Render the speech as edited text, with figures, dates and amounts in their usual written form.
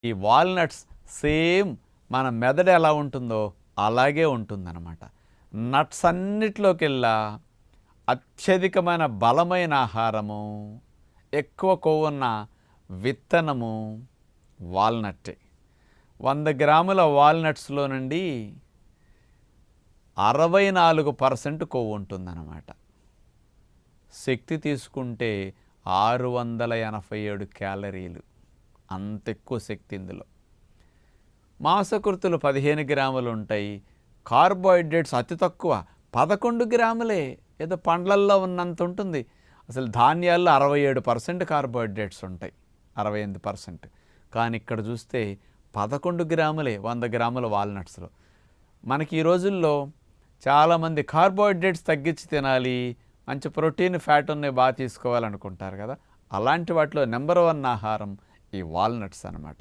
ఈ walnuts same మన మెదడు ఎలా ఉంటుందో అలాగే ఉంటుందన్నమాట. నట్స్ అన్నిటిలోకెల్లా అత్యధికమైన బలమైన ఆహారము, ఎక్కువ కొవ్వున్న విత్తనము వాల్నట్టే. 100 గ్రాముల వాల్నట్స్లో నుండి 64% కొవ్వు ఉంటుందన్నమాట. శక్తి తీసుకుంటే 687 క్యాలరీలు, అంత ఎక్కువ శక్తి ఇందులో. మాంసకృతులు 15 గ్రాములు ఉంటాయి. కార్బోహైడ్రేట్స్ అతి తక్కువ 11 గ్రాములే, ఏదో పండ్లల్లో ఉన్నంత ఉంటుంది. అసలు ధాన్యాల్లో 67% కార్బోహైడ్రేట్స్ ఉంటాయి, 68%. కానీ ఇక్కడ చూస్తే 11 గ్రాములే 100 గ్రాముల వాల్నట్స్లో. మనకి ఈ రోజుల్లో చాలామంది కార్బోహైడ్రేట్స్ తగ్గించి తినాలి, మంచి ప్రోటీన్ ఫ్యాట్ ఉన్నాయి బాగా తీసుకోవాలనుకుంటారు కదా. అలాంటి వాటిలో నెంబర్ 1 ఆహారం ఈ వాల్నట్స్ అన్నమాట.